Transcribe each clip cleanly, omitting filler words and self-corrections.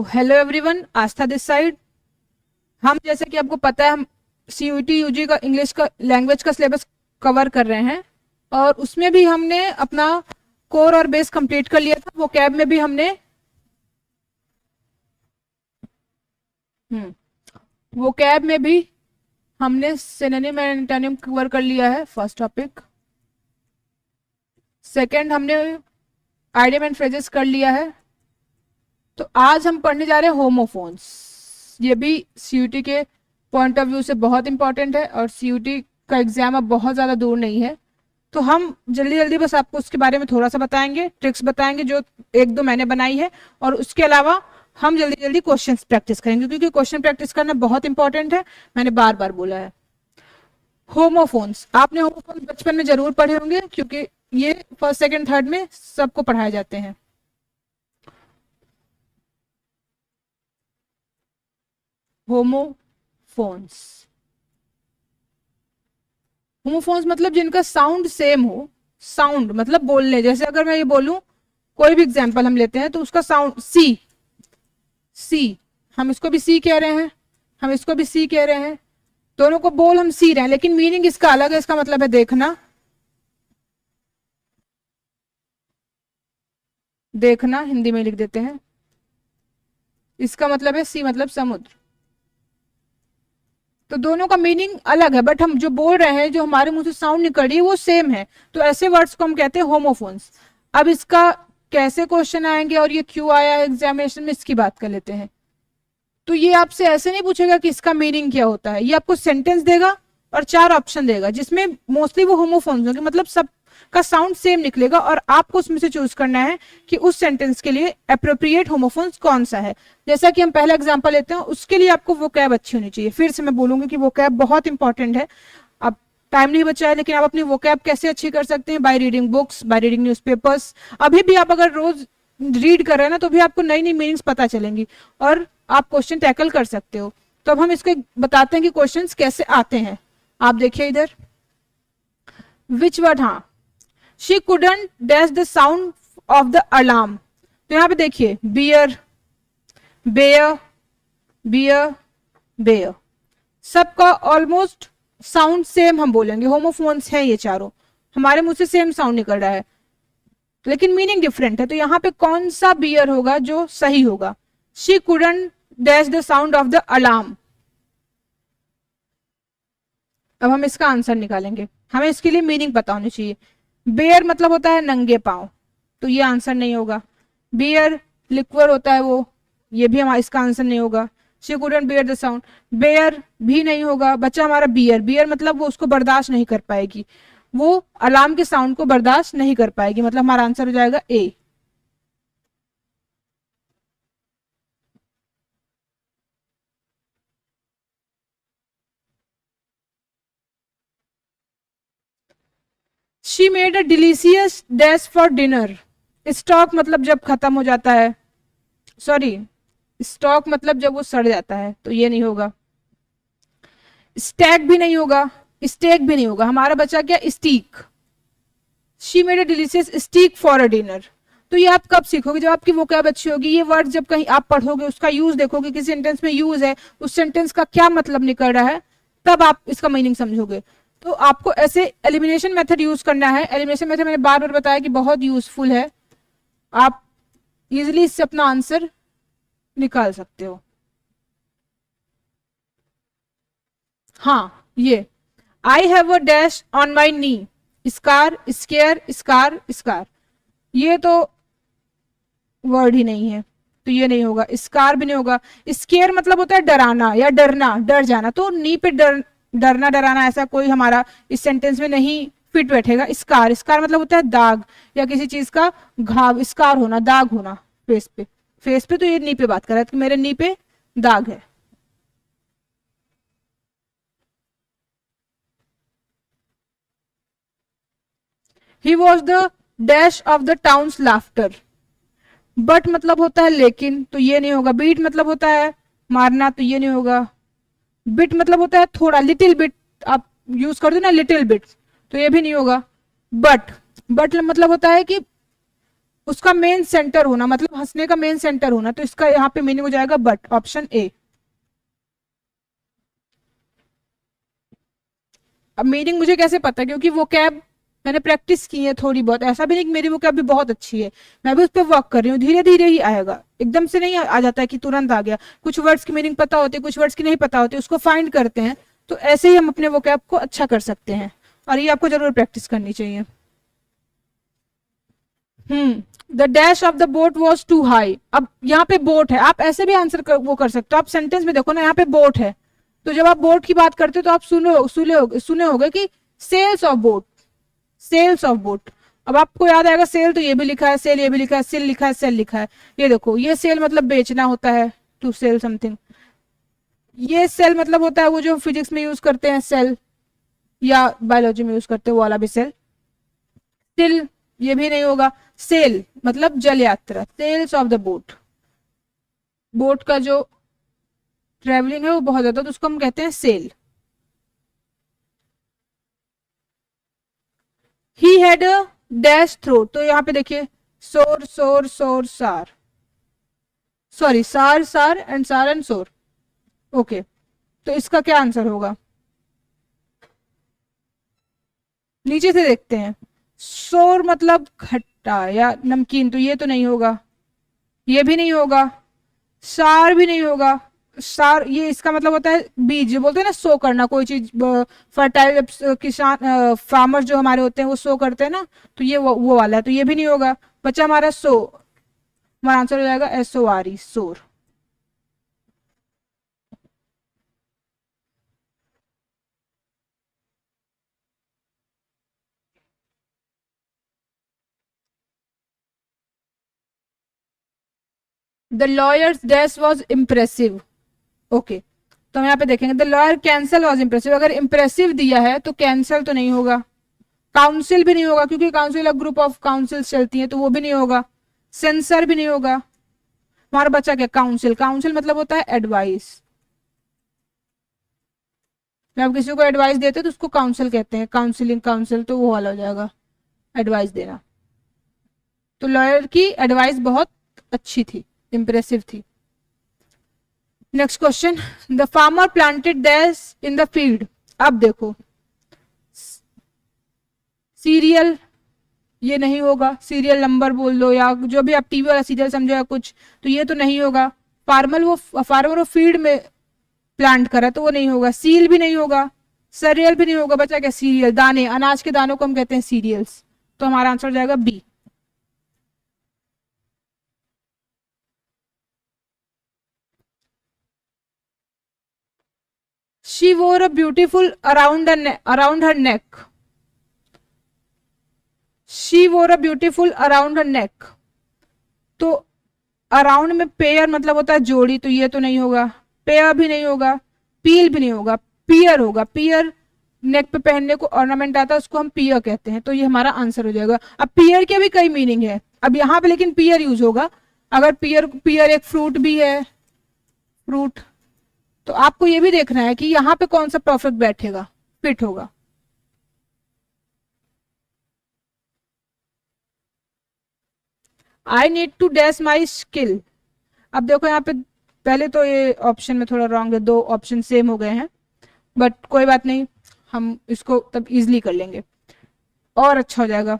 Hello everyone, Aastha this side. हम जैसे कि आपको पता है, हम सीयूटी यूजी का इंग्लिश का लैंग्वेज का सिलेबस कवर कर रहे हैं और उसमें भी हमने अपना कोर और बेस कंप्लीट कर लिया था। वो कैब में भी हमने वो कैब में भी हमने सिनोनिम एंड एंटोनिम कवर कर लिया है, फर्स्ट टॉपिक। सेकंड, हमने आइडियम एंड फ्रेजेस कर लिया है। तो आज हम पढ़ने जा रहे हैं होमोफोन्स। ये भी सीयूटी के पॉइंट ऑफ व्यू से बहुत इंपॉर्टेंट है और सीयूटी का एग्जाम अब बहुत ज़्यादा दूर नहीं है। तो हम जल्दी जल्दी बस आपको उसके बारे में थोड़ा सा बताएंगे, ट्रिक्स बताएंगे जो एक दो मैंने बनाई है, और उसके अलावा हम जल्दी जल्दी क्वेश्चंस प्रैक्टिस करेंगे क्योंकि क्वेश्चन प्रैक्टिस करना बहुत इंपॉर्टेंट है। मैंने बार बार बोला है। होमोफोन्स, आपने होमोफोन्स बचपन में जरूर पढ़े होंगे क्योंकि ये फर्स्ट सेकंड थर्ड में सबको पढ़ाए जाते हैं। होमोफोन्स, होमोफोन्स मतलब जिनका साउंड सेम हो। साउंड मतलब बोलने, जैसे अगर मैं ये बोलूं, कोई भी एग्जांपल हम लेते हैं तो उसका साउंड सी, सी, हम इसको भी सी कह रहे हैं, हम इसको भी सी कह रहे हैं, दोनों को बोल हम सी रहे हैं, लेकिन मीनिंग इसका अलग है। इसका मतलब है देखना, देखना हिंदी में लिख देते हैं। इसका मतलब है सी मतलब समुद्र। तो दोनों का मीनिंग अलग है, बट हम जो बोल रहे हैं, जो हमारे मुंह से साउंड निकल रही है, वो सेम है। तो ऐसे वर्ड्स को हम कहते हैं होमोफोन्स। अब इसका कैसे क्वेश्चन आएंगे और ये क्यों आया है एग्जामिनेशन में, इसकी बात कर लेते हैं। तो ये आपसे ऐसे नहीं पूछेगा कि इसका मीनिंग क्या होता है। ये आपको सेंटेंस देगा और 4 ऑप्शन देगा जिसमें मोस्टली वो होमोफोन्स होंगे, मतलब सब का साउंड सेम निकलेगा और आपको उसमें से चूज करना है कि उस सेंटेंस के लिए अप्रोप्रिएट होमोफोन्स कौन सा है। जैसा कि हम पहला एग्जांपल लेते हैं, उसके लिए आपको वो कैब अच्छी होनी चाहिए। फिर से मैं बोलूंगी कि वो कैब बहुत इंपॉर्टेंट है। अब टाइम नहीं बचा है, लेकिन आप अपनी वो कैब कैसे अच्छी कर सकते हैं? By reading books, by reading newspapers. अभी भी आप अगर रोज रीड कर रहे हैं ना, तो भी आपको नई नई मीनिंग्स पता चलेंगी और आप क्वेश्चन टैकल कर सकते हो। तो अब हम इसको बताते हैं कि क्वेश्चंस कैसे आते हैं। आप देखिए इधर, विच वर्ड, हाँ, she couldn't dash the sound of the alarm. तो यहाँ पे देखिए, बियर, बेयर, बियर, बेयर, सबका ऑलमोस्ट साउंड सेम हम बोलेंगे। होमोफोन्स हैं ये चारों, हमारे मुंह से सेम साउंड निकल रहा है लेकिन मीनिंग डिफरेंट है। तो यहाँ पे कौन सा बियर होगा जो सही होगा? She couldn't dash the sound of the alarm. अब हम इसका आंसर निकालेंगे, हमें इसके लिए मीनिंग पता होनी चाहिए। बेयर मतलब होता है नंगे पांव, तो ये आंसर नहीं होगा। बियर लिक्वर होता है वो, ये भी हमारा इसका आंसर नहीं होगा। She couldn't bear the sound, bear भी नहीं होगा। बच्चा हमारा बियर, बियर मतलब वो उसको बर्दाश्त नहीं कर पाएगी, वो अलार्म के साउंड को बर्दाश्त नहीं कर पाएगी, मतलब हमारा आंसर हो जाएगा A. She made a delicious dash for dinner. Stock मतलब जब खत्म हो जाता है, सॉरी, स्टॉक मतलब जब वो सड़ जाता है, तो ये नहीं होगा। स्टैक भी नहीं होगा, स्टेक भी नहीं होगा। हमारा बचा क्या? Steak. She made a delicious steak for a dinner. तो ये आप कब सीखोगे? जब आपकी वोकैब अच्छी होगी। ये वर्ड जब कहीं आप पढ़ोगे, उसका यूज देखोगे, किसी सेंटेंस में यूज है, उस सेंटेंस का क्या मतलब निकल रहा है, तब आप इसका मीनिंग समझोगे। तो आपको ऐसे एलिमिनेशन मेथड यूज करना है। एलिमिनेशन मेथड मैंने बार बार बताया कि बहुत यूजफुल है, आप इजिली इससे अपना आंसर निकाल सकते हो। हाँ, ये I have a dash on my knee, scar, square, scar, scar, ये तो वर्ड ही नहीं है, तो ये नहीं होगा। स्कार भी नहीं होगा। स्केयर मतलब होता है डराना या डरना, डर जाना, तो नी पे डरना डराना ऐसा कोई हमारा इस सेंटेंस में नहीं फिट बैठेगा। स्कार, स्कार मतलब होता है दाग या किसी चीज का घाव, स्कार होना, दाग होना फेस पे। फेस पे तो ये नी पे बात कर रहा है कि मेरे नी पे दाग है। ही was the dash of the towns laughter. But मतलब होता है लेकिन, तो ये नहीं होगा। बीट मतलब होता है मारना, तो ये नहीं होगा। बिट मतलब होता है थोड़ा, लिटिल बिट आप यूज कर दो ना, लिटिल बिट, तो ये भी नहीं होगा। बट, बट मतलब होता है कि उसका मेन सेंटर होना, मतलब हंसने का मेन सेंटर होना, तो इसका यहाँ पे मीनिंग हो जाएगा बट, ऑप्शन ए। अब मीनिंग मुझे कैसे पता, क्योंकि वो कैब मैंने प्रैक्टिस की है थोड़ी बहुत, ऐसा भी नहीं कि मेरी वो कैब भी बहुत अच्छी है, मैं भी उस पर वर्क कर रही हूँ, धीरे धीरे ही आएगा, एकदम से नहीं आ जाता है कि तुरंत आ गया। कुछ वर्ड्स की मीनिंग पता होती है, कुछ वर्ड्स की नहीं पता होती, उसको फाइंड करते हैं, तो ऐसे ही हम अपने वो कैब को अच्छा कर सकते हैं, और ये आपको जरूर प्रैक्टिस करनी चाहिए। The dash of the boat was too high. अब यहाँ पे बोट है, आप ऐसे भी आंसर वो कर सकते हो, आप सेंटेंस में देखो ना, यहाँ पे बोट है, तो जब आप बोट की बात करते हो तो आप सुने होगे कि sails of boat, sails of boat. अब आपको याद आएगा सेल, तो ये भी लिखा है सेल, ये भी लिखा है सेल, लिखा है सेल लिखा है, ये देखो ये सेल मतलब बेचना होता है, टू सेल समथिंग। ये सेल मतलब होता है वो जो फिजिक्स में यूज करते हैं सेल, या बायोलॉजी में यूज करते हैं वो वाला भी सेल। सेल ये भी नहीं होगा। सेल मतलब जल यात्रा, sails of the boat, boat का जो ट्रेवलिंग है वो बहुत ज्यादा, तो उसको हम कहते हैं sail. He had a dash throat, तो यहाँ पे देखिए सोर सोर सोर सार, सॉरी सार सार एंड सोर। ओके, तो इसका क्या आंसर होगा, नीचे से देखते हैं। सोर मतलब खट्टा या नमकीन, तो ये तो नहीं होगा, ये भी नहीं होगा, सार भी नहीं होगा। सार ये इसका मतलब होता है बीज, जो बोलते हैं ना सो करना, कोई चीज फर्टाइल, किसान फार्मर जो हमारे होते हैं वो सो करते हैं ना, तो ये वो वाला है, तो ये भी नहीं होगा। बच्चा हमारा सो, हमारा आंसर हो जाएगा SORE, सोर। The lawyers dash was impressive. Okay, तो हम यहाँ पे देखेंगे the lawyer cancel was impressive, अगर इम्प्रेसिव दिया है तो कैंसल तो नहीं होगा, काउंसिल भी नहीं होगा, क्योंकि काउंसिल ग्रुप ऑफ काउंसिल चलती है, तो वो भी नहीं होगा, सेंसर भी नहीं होगा। हमारा बच्चा क्या, काउंसिल, काउंसिल मतलब होता है एडवाइस, जब आप किसी को एडवाइस देते हैं तो उसको काउंसिल कहते हैं, काउंसिलिंग काउंसिल, तो वो वाला हो जाएगा एडवाइस देना। तो लॉयर की एडवाइस बहुत अच्छी थी, इंप्रेसिव थी। Next question, the farmer planted दैश in the field. अब देखो सीरियल, ये नहीं होगा, सीरियल नंबर बोल लो या जो भी आप टीवी वाला सीरियल समझो या कुछ, तो ये तो नहीं होगा। फार्मर वो फील्ड में प्लांट करा, तो वो नहीं होगा। सील भी नहीं होगा, सरियल भी नहीं होगा। बचा क्या, सीरियल, दाने, अनाज के दानों को हम कहते हैं सीरियल्स, तो हमारा आंसर हो जाएगा B. She wore a beautiful around her neck, she wore a beautiful around her नेक, तो अराउंड में पेयर मतलब होता है जोड़ी, तो ये तो नहीं होगा। पेयर भी नहीं होगा, पील भी नहीं होगा, पियर होगा। पियर नेक पे पहनने को ऑर्नामेंट आता है, उसको हम पियर कहते हैं, तो ये हमारा आंसर हो जाएगा। अब पियर के भी कई मीनिंग है, अब यहाँ पे लेकिन पियर यूज होगा। अगर पियर पियर एक फ्रूट भी है, फ्रूट, तो आपको ये भी देखना है कि यहाँ पे कौन सा परफेक्ट बैठेगा, फिट होगा। I need to dash my skill. अब देखो यहाँ पे पहले तो ये ऑप्शन में थोड़ा रॉन्ग है, दो ऑप्शन सेम हो गए हैं, बट कोई बात नहीं, हम इसको तब इजिली कर लेंगे और अच्छा हो जाएगा।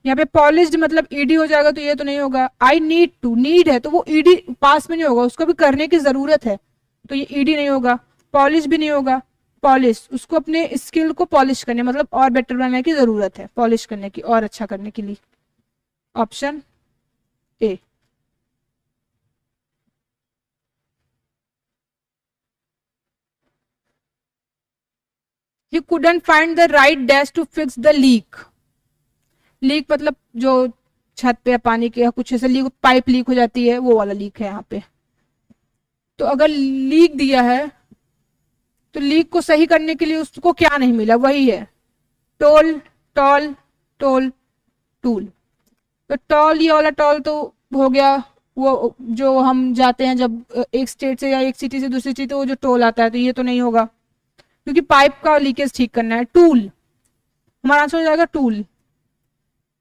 यहाँ पे पॉलिश्ड मतलब ईडी हो जाएगा, तो ये तो नहीं होगा। आई नीड टू, नीड है तो वो ईडी पास में नहीं होगा, उसको भी करने की जरूरत है, तो ये ईडी नहीं होगा। पॉलिश भी नहीं होगा, पॉलिश उसको अपने स्किल को पॉलिश करने मतलब और बेटर बनाने की जरूरत है, पॉलिश करने की और अच्छा करने के लिए। Option A. He couldn't find the right dash to fix the leak. Leak मतलब जो छत पे पानी के या कुछ ऐसे लीक, पाइप लीक हो जाती है, वो वाला लीक है यहाँ पे। तो अगर लीक दिया है तो लीक को सही करने के लिए उसको क्या नहीं मिला, वही है टोल, टॉल, टोल, टूल। तो टॉल, ये वाला टॉल तो हो गया, वो जो हम जाते हैं जब एक स्टेट से या एक सिटी से दूसरी सिटी, तो वो जो टोल आता है, तो ये तो नहीं होगा, क्योंकि पाइप का लीकेज ठीक करना है। टूल, हमारा आंसर हो जाएगा टूल,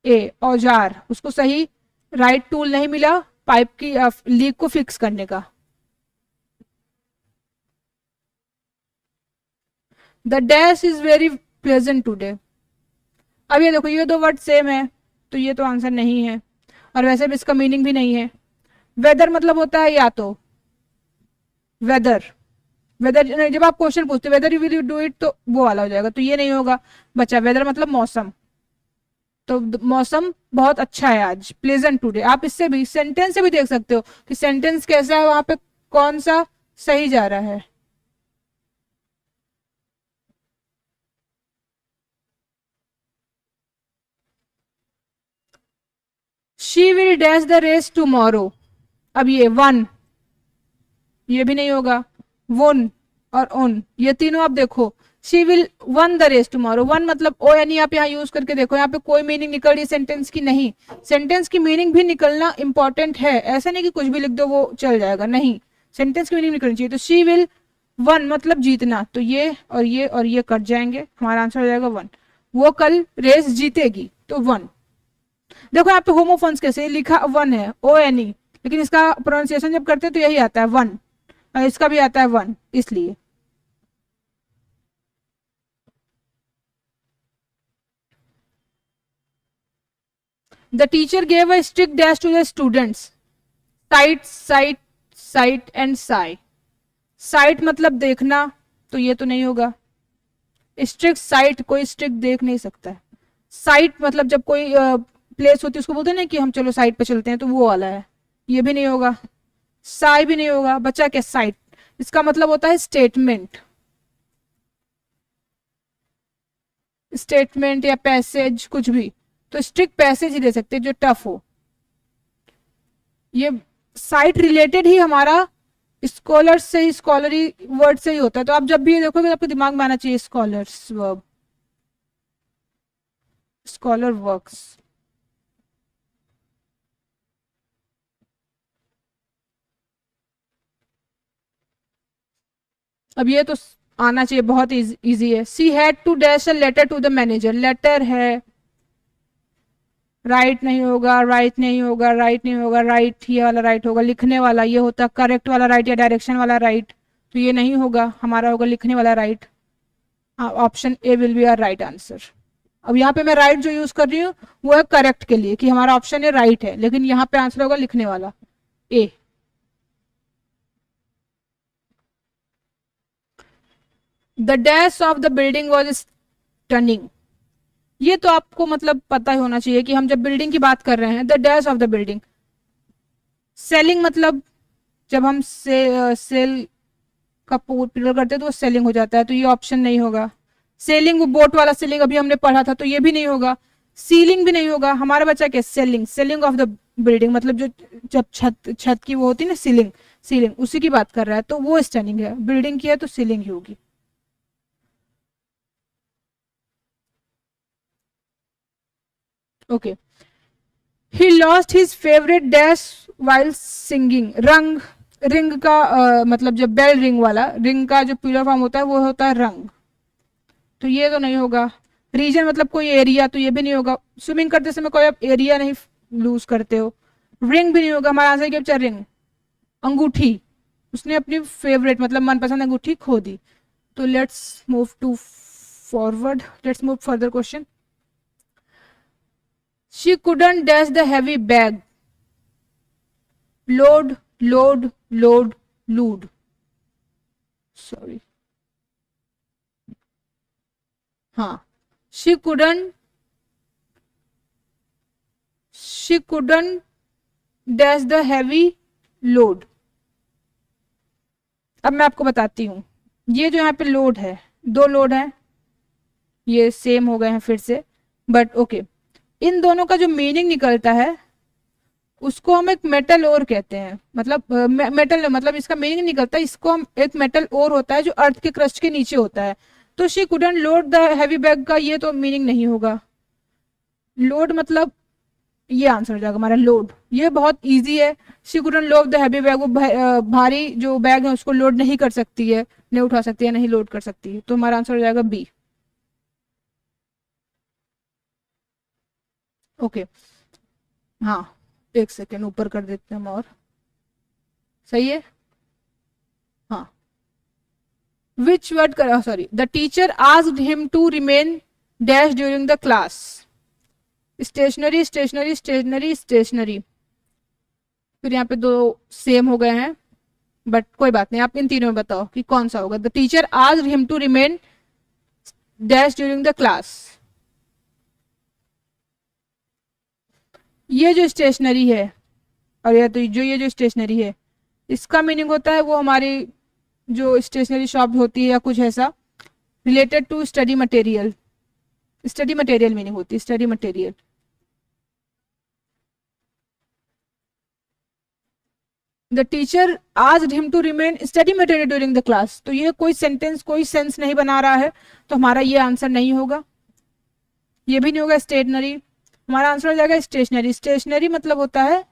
ए। औजार, उसको सही राइट टूल नहीं मिला पाइप की लीक को फिक्स करने का। The dash is very pleasant today. अब ये देखो ये दो वर्ड सेम है तो ये तो आंसर नहीं है, और वैसे भी इसका मीनिंग भी नहीं है। वेदर मतलब होता है या तो वेदर, वेदर जब आप क्वेश्चन पूछते whether you will you do it तो वो वाला हो जाएगा, तो ये नहीं होगा बच्चा। वेदर मतलब मौसम, तो मौसम बहुत अच्छा है आज, प्लेजेंट टुडे। आप इससे भी सेंटेंस से भी देख सकते हो कि सेंटेंस कैसा है, वहां पे कौन सा सही जा रहा है। She will dash the race tomorrow. अब ये वन, ये भी नहीं होगा। वोन और ओन, ये तीनों आप देखो। She will won the race tomorrow, won मतलब ओ यानी आप यहाँ यूज करके देखो, यहाँ पे कोई मीनिंग निकल रही है सेंटेंस की? नहीं। सेंटेंस की मीनिंग भी निकलना इंपॉर्टेंट है, ऐसा नहीं कि कुछ भी लिख दो वो चल जाएगा, नहीं। सेंटेंस की मीनिंग निकलनी चाहिए। तो शी विल वन मतलब जीतना, तो ये और ये कट जाएंगे, हमारा आंसर हो जाएगा वन। वो कल रेस जीतेगी, तो वन। देखो यहाँ पे होमोफोन्स कैसे लिखा, वन है ओ एन ई, लेकिन इसका प्रोनाउंसिएशन जब करते हैं तो यही आता है वन, और इसका भी आता है वन, इसलिए। The teacher gave a strict dash to the students. Site site site and sigh. Sight मतलब देखना, तो ये तो नहीं होगा। स्ट्रिक्ट साइट, कोई स्ट्रिक्ट देख नहीं सकता है। साइट मतलब जब कोई प्लेस होती है उसको बोलते हैं ना कि हम चलो साइट पे चलते हैं, तो वो वाला है, ये भी नहीं होगा। साई भी नहीं होगा बच्चा। क्या साइट, इसका मतलब होता है स्टेटमेंट, स्टेटमेंट या पैसेज कुछ भी, तो स्ट्रिक्ट पैसेज ही दे सकते हैं जो टफ हो। ये साइट रिलेटेड ही हमारा स्कॉलर्स से ही, स्कॉलरी वर्ड से ही होता है, तो आप जब भी ये देखोगे तो आपके दिमाग में आना चाहिए स्कॉलर्स वर्ब, स्कॉलर वर्क्स। अब ये तो आना चाहिए, बहुत इजी है। She had to dash a letter to the manager, letter है, राइट नहीं होगा, राइट नहीं होगा, राइट नहीं होगा, राइट ये वाला राइट होगा, लिखने वाला ये होता करेक्ट वाला राइट या डायरेक्शन वाला राइट, तो ये नहीं होगा, हमारा होगा लिखने वाला right. Option A will be our right answer. अब यहाँ पे मैं राइट जो यूज कर रही हूँ वो है करेक्ट के लिए कि हमारा ऑप्शन ए राइट है, लेकिन यहाँ पे आंसर होगा लिखने वाला A. The dash of the building was stunning. ये तो आपको मतलब पता ही होना चाहिए कि हम जब बिल्डिंग की बात कर रहे हैं, the dash of the building. Selling मतलब जब हम सेल का प्लूरल करते हैं तो वो सेलिंग हो जाता है, तो ये ऑप्शन नहीं होगा। सेलिंग वो बोट वाला सेलिंग अभी हमने पढ़ा था, तो ये भी नहीं होगा। सीलिंग भी नहीं होगा। हमारा बच्चा क्या, selling, selling of the building मतलब जो जब छत छत की वो होती है ना सीलिंग, सीलिंग उसी की बात कर रहा है, तो वो स्टनिंग है। बिल्डिंग की है तो सीलिंग ही होगी। Okay. He lost his favourite dash while singing. रंग, रिंग का मतलब जब बेल रिंग वाला, रिंग का जो प्लूरल फॉर्म होता है वो होता है रंग, तो ये तो नहीं होगा। रीजन मतलब कोई एरिया, तो ये भी नहीं होगा। स्विमिंग करते समय कोई आप एरिया नहीं लूज करते हो। रिंग भी नहीं होगा, हमारा आंसर क्या बचा, रिंग, अंगूठी। उसने अपनी फेवरेट मतलब मनपसंद अंगूठी खो दी। तो let's move to forward, let's move further question. She couldn't dash the heavy bag. Load, load, load, लूड, सॉरी, हाँ। She couldn't, she couldn't dash the heavy load. अब मैं आपको बताती हूँ, ये जो यहाँ पे लोड है, दो लोड है, ये सेम हो गए हैं फिर से, बट ओके। इन दोनों का जो मीनिंग निकलता है उसको हम एक मेटल ओर कहते हैं, मतलब मेटल मतलब इसका मीनिंग निकलता है, इसको हम एक मेटल ओर होता है जो अर्थ के क्रस्ट के नीचे होता है। तो she couldn't load the heavy bag का ये तो मीनिंग नहीं होगा। लोड मतलब ये आंसर हो जाएगा हमारा लोड, ये बहुत इजी है। She couldn't load the heavy bag, वो भारी जो बैग है उसको लोड नहीं कर सकती है, नहीं उठा सकती है, नहीं लोड कर सकती है, तो हमारा आंसर हो जाएगा बी। ओके, हाँ। एक सेकेंड ऊपर कर देते हैं हम, और सही है। हाँ, विच वर्ड कर, sorry, the teacher asked him to remain dash during the class. Stationary stationary stationary stationary, फिर यहाँ पे दो सेम हो गए हैं, बट कोई बात नहीं, आप इन तीनों में बताओ कि कौन सा होगा। The teacher asked him to remain dash during the class. ये जो स्टेशनरी है, और या तो जो ये जो स्टेशनरी है, इसका मीनिंग होता है वो हमारी जो स्टेशनरी शॉप होती है या कुछ ऐसा related to study material. Study material meaning होती है, study material. The teacher asked him to remain study material during the class, तो ये कोई सेंटेंस कोई सेंस नहीं बना रहा है, तो हमारा ये आंसर नहीं होगा, ये भी नहीं होगा। स्टेशनरी, हमारा आंसर हो जाएगा स्टेशनरी। स्टेशनरी मतलब होता है,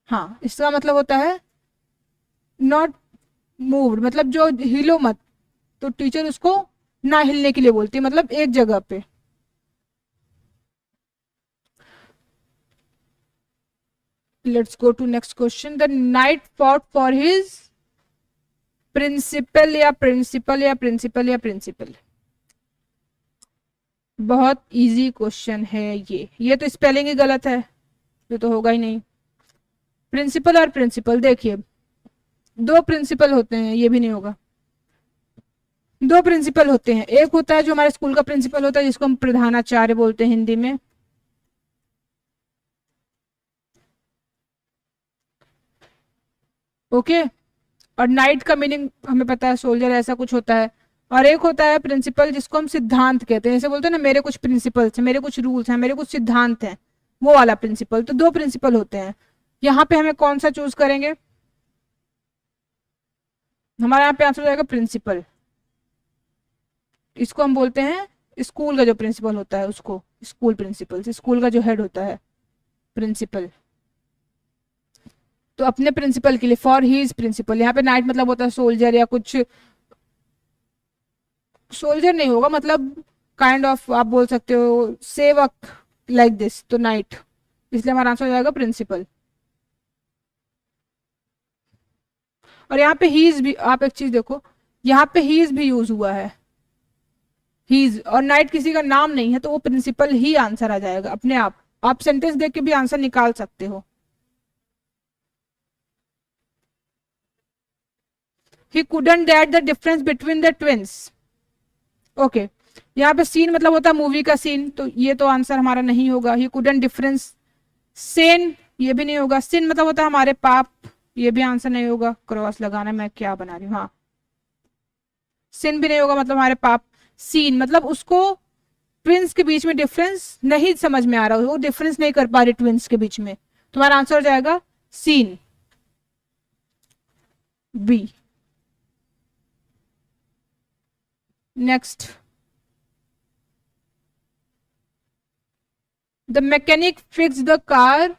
हाँ, इसका मतलब होता है नॉट मूव्ड, मतलब जो हिलो मत, तो टीचर उसको ना हिलने के लिए बोलती है, मतलब एक जगह पे। Let's go to next question. The knight fought for his principle या प्रिंसिपल या प्रिंसिपल या प्रिंसिपल। बहुत इजी क्वेश्चन है ये तो स्पेलिंग ही गलत है, ये तो होगा ही नहीं। प्रिंसिपल और प्रिंसिपल, देखिए दो प्रिंसिपल होते हैं, ये भी नहीं होगा। दो प्रिंसिपल होते हैं, एक होता है जो हमारे स्कूल का प्रिंसिपल होता है जिसको हम प्रधानाचार्य बोलते हैं हिंदी में, ओके। और नाइट का मीनिंग हमें पता है सोल्जर, ऐसा कुछ होता है। और एक होता है प्रिंसिपल जिसको हम सिद्धांत कहते हैं, जैसे बोलते हैं ना मेरे कुछ प्रिंसिपल्स हैं, मेरे कुछ रूल्स हैं, मेरे कुछ सिद्धांत हैं, वो वाला प्रिंसिपल। तो दो प्रिंसिपल होते हैं। यहाँ पे हमें कौन सा चूज करेंगे, हमारे यहाँ पे आंसर हो जाएगा प्रिंसिपल। इसको हम बोलते हैं स्कूल का जो प्रिंसिपल होता है उसको स्कूल प्रिंसिपल, स्कूल का जो हेड होता है प्रिंसिपल। तो अपने प्रिंसिपल के लिए फॉर ही इज प्रिंसिपल, यहाँ पे नाइट मतलब होता है सोल्जर या कुछ, सोल्जर नहीं होगा, मतलब काइंड ऑफ आप बोल सकते हो सेवक, लाइक दिस, तो नाइट, इसलिए हमारा आंसर हो जाएगा प्रिंसिपल। और यहाँ पे ही इज भी, आप एक चीज देखो, यहाँ पे ही इज भी यूज हुआ है, ही इज, और नाइट किसी का नाम नहीं है, तो वो प्रिंसिपल ही आंसर आ जाएगा अपने आप सेंटेंस देख के भी आंसर निकाल सकते हो। He couldn't date the difference between the twins, okay. यहाँ पे सीन मतलब होता है मूवी का सीन, तो ये तो आंसर हमारा नहीं होगा। ही कुडंट डिफरेंस सेन, ये भी नहीं होगा। सिन मतलब होता है हमारे पाप, ये भी आंसर नहीं होगा। क्रॉस लगाना, मैं क्या बना रही हूँ, हाँ, सिन भी नहीं होगा, मतलब हमारे पाप। सीन मतलब उसको ट्विंस के बीच में डिफरेंस नहीं समझ में आ रहा, वो डिफरेंस नहीं कर पा रही ट्विंस के बीच में, तुम्हारा आंसर हो जाएगा seen, B. Next, the mechanic fix the car,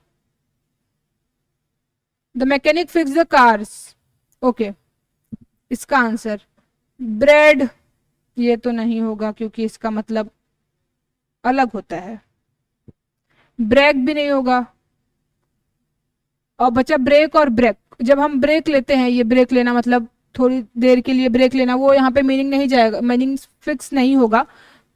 the mechanic fix the cars, okay. इसका आंसर ब्रेड, ये तो नहीं होगा क्योंकि इसका मतलब अलग होता है। ब्रेक भी नहीं होगा। और बचा ब्रेक और ब्रेक, जब हम ब्रेक लेते हैं, ये ब्रेक लेना मतलब थोड़ी देर के लिए ब्रेक लेना, वो यहाँ पे मीनिंग नहीं जाएगा, मीनिंग फिक्स नहीं होगा।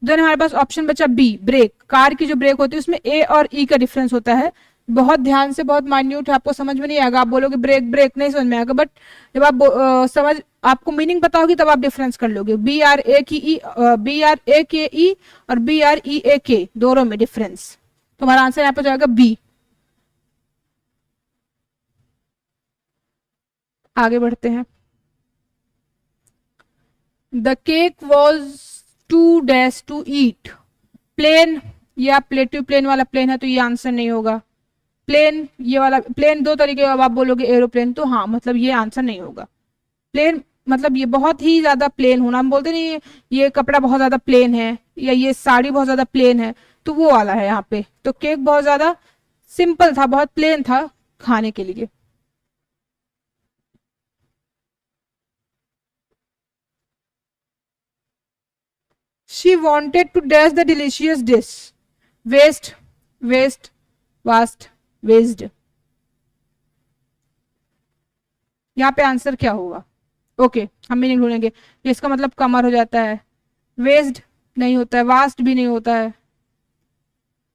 देन हमारे पास ऑप्शन बचा बी, ब्रेक। कार की जो ब्रेक होती है उसमें ए और ई का डिफरेंस होता है, बहुत ध्यान से, बहुत माइन्यूट है, आपको समझ में नहीं आएगा। आप बोलोगे ब्रेक ब्रेक, नहीं समझ में आएगा, बट जब आप समझ, आपको मीनिंग पता होगी तब आप डिफरेंस कर लोगे। बी आर ए की ई, बी आर ए के ई और बी आर ई ए के, दोनों में डिफरेंस। तो हमारा आंसर यहाँ पे जाएगा बी। आगे बढ़ते हैं। The cake was too dash to eat, plain या प्लेटिव प्लेन वाला प्लेन है, तो ये आंसर नहीं होगा। प्लेन, ये वाला प्लेन दो तरीके का, आप बोलोगे एरोप्लेन, तो हाँ मतलब ये आंसर नहीं होगा। प्लेन मतलब ये बहुत ही ज्यादा प्लेन होना, हम बोलते नहीं ये कपड़ा बहुत ज्यादा प्लेन है या ये साड़ी बहुत ज्यादा प्लेन है, तो वो वाला है यहाँ पे। तो केक बहुत ज्यादा सिंपल था, बहुत प्लेन था खाने के लिए। She wanted to dash the delicious dish, waste, waste, vast, waste. यहाँ पे आंसर क्या होगा? ओके, हम मीनिंग ढूंढेंगे। इसका मतलब कमर हो जाता है, वेस्ड नहीं होता है, वास्ट भी नहीं होता है,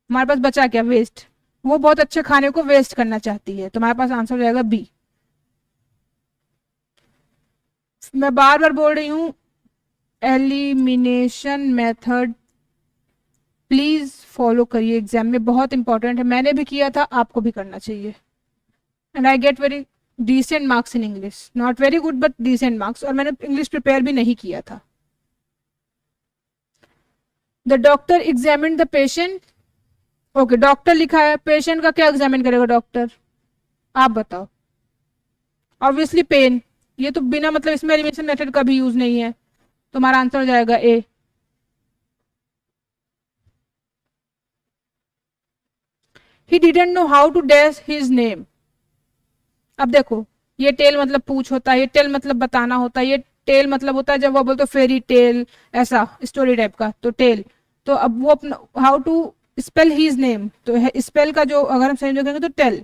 हमारे पास बचा क्या? वेस्ट। वो बहुत अच्छे खाने को वेस्ट करना चाहती है, तो हमारे पास आंसर हो जाएगा बी। मैं बार बार बोल रही हूं, एलिमिनेशन मेथड प्लीज फॉलो करिए, एग्जाम में बहुत इंपॉर्टेंट है। मैंने भी किया था, आपको भी करना चाहिए। And I get very decent marks in English, not very good but decent marks. और मैंने इंग्लिश प्रिपेयर भी नहीं किया था। The doctor examine the patient. Okay, doctor लिखा है, पेशेंट का क्या एग्जामिन करेगा डॉक्टर? आप बताओ। Obviously pain. ये तो बिना मतलब इसमें एलिमिनेशन मेथड का भी यूज नहीं है, तो हमारा आंसर हो जाएगा A. He didn't know how to dash his name. अब देखो, ये टेल मतलब पूछ होता है, ये टेल मतलब बताना होता है, ये टेल मतलब होता है जब वो बोलते फेरी टेल, ऐसा स्टोरी टाइप का, तो टेल। तो अब वो अपना how to spell his name, तो स्पेल का जो अगर हम सही देखेंगे तो टेल।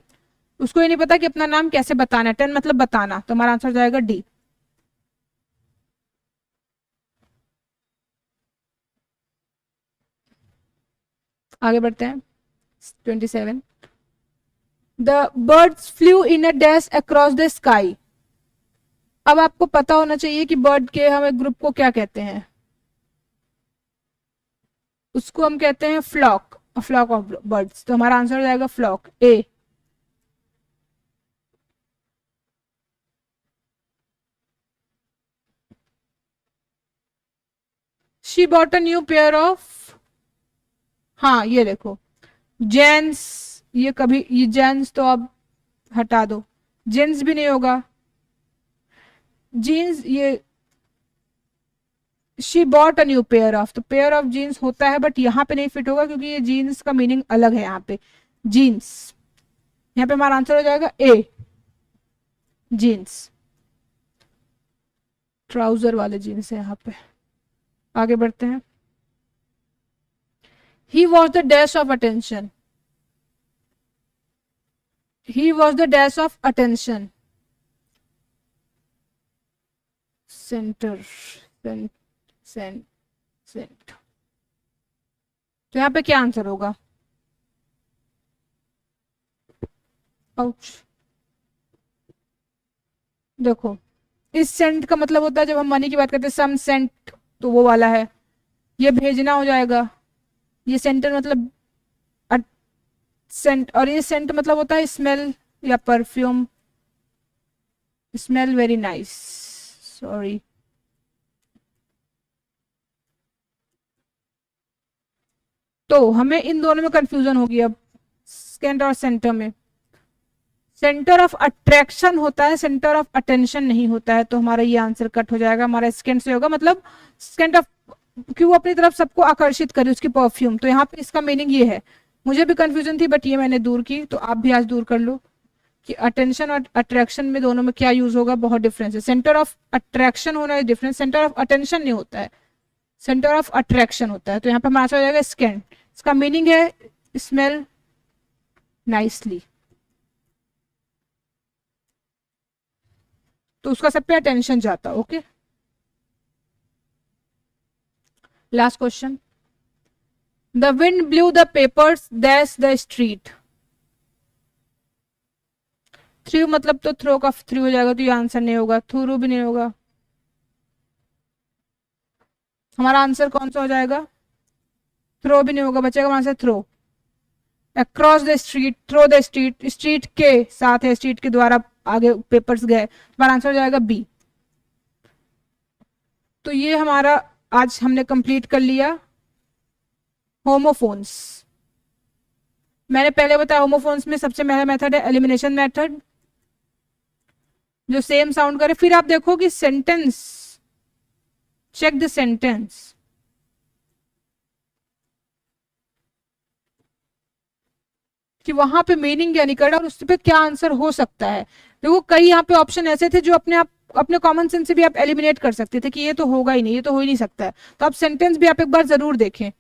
उसको ये नहीं पता कि अपना नाम कैसे बताना है, टेल मतलब बताना, तो हमारा आंसर जाएगा डी। आगे बढ़ते हैं। 27, the birds flu in a dash across the sky. अब आपको पता होना चाहिए कि बर्ड के हम एक ग्रुप को क्या कहते हैं। उसको हम कहते हैं फ्लॉक, फ्लॉक ऑफ बर्ड्स, तो हमारा आंसर हो जाएगा flock, A. She bought a new pair of, हाँ ये देखो, जेंस, ये कभी ये जेंस तो अब हटा दो, जेंस भी नहीं होगा, जीन्स, ये she bought a new pair of, तो पेयर ऑफ जीन्स होता है बट यहाँ पे नहीं फिट होगा क्योंकि ये जीन्स का मीनिंग अलग है। यहाँ पे जीन्स, यहाँ पे हमारा आंसर हो जाएगा ए, जीन्स। ट्राउजर वाले जीन्स है यहाँ पे। आगे बढ़ते हैं। He was the dash of attention, he was the dash of attention, centre, cent, cent, cent. तो यहाँ पे क्या आंसर होगा? आउच। देखो, इस सेंट का मतलब होता है जब हम मनी की बात करते हैं सम सेंट, तो वो वाला है, ये भेजना हो जाएगा। ये सेंटर मतलब सेंट, और ये सेंट मतलब होता है स्मेल या perfume, smell very nice, sorry. तो हमें इन दोनों में कंफ्यूजन होगी अब, सेंटर और सेंटर में। सेंटर ऑफ अट्रैक्शन होता है, सेंटर ऑफ अटेंशन नहीं होता है, तो हमारा ये आंसर कट हो जाएगा। हमारा सेकंड से होगा, मतलब सेकंड ऑफ, कि वो अपनी तरफ सबको आकर्षित करे उसकी परफ्यूम, तो यहाँ पे इसका मीनिंग ये है। मुझे भी कंफ्यूजन थी बट ये मैंने दूर की, तो आप भी आज दूर कर लो कि अटेंशन और अट्रैक्शन में दोनों में क्या यूज होगा, बहुत डिफरेंस है। सेंटर ऑफ अट्रैक्शन होना है डिफरेंस, सेंटर ऑफ अटेंशन नहीं होता है, सेंटर ऑफ अट्रैक्शन होता है। तो यहाँ पे हमारा आंसर हो जाएगा स्कैन, इसका मीनिंग है स्मेल नाइसली, तो उसका सब पे अटेंशन जाता। Okay, last question. The wind blue the papers दैश the street. Through मतलब तो थ्रो का थ्रू हो जाएगा, तो ये आंसर नहीं होगा, थ्रू भी नहीं होगा। हमारा आंसर कौन सा हो जाएगा? थ्रो भी नहीं होगा, बचेगा हमारा answer through. Across the street, through the street, street के साथ है, स्ट्रीट के द्वारा आगे पेपर्स गए, हमारा आंसर हो जाएगा बी। तो ये हमारा आज हमने कंप्लीट कर लिया होमोफोन्स। मैंने पहले बताया होमोफोन्स में सबसे पहला मेथड है एलिमिनेशन मेथड, जो सेम साउंड करे। फिर आप देखो कि सेंटेंस, चेक द सेंटेंस, कि वहां पे मीनिंग क्या निकल रहा है और उस पे क्या आंसर हो सकता है। देखो कई यहाँ पे ऑप्शन ऐसे थे जो अपने आप अपने कॉमन सेंस से भी आप एलिमिनेट कर सकते थे कि ये तो होगा ही नहीं, ये तो हो ही नहीं सकता है। तो आप सेंटेंस भी आप एक बार जरूर देखें।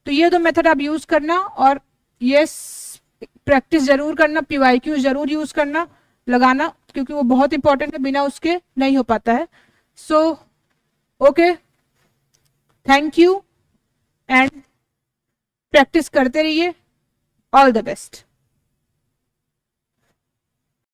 तो ये दो मेथड आप यूज करना, और यस प्रैक्टिस जरूर करना, PYQ जरूर यूज करना, लगाना, क्योंकि वो बहुत इंपॉर्टेंट है, बिना उसके नहीं हो पाता है। So okay, thank you and practice करते रहिए। All the best.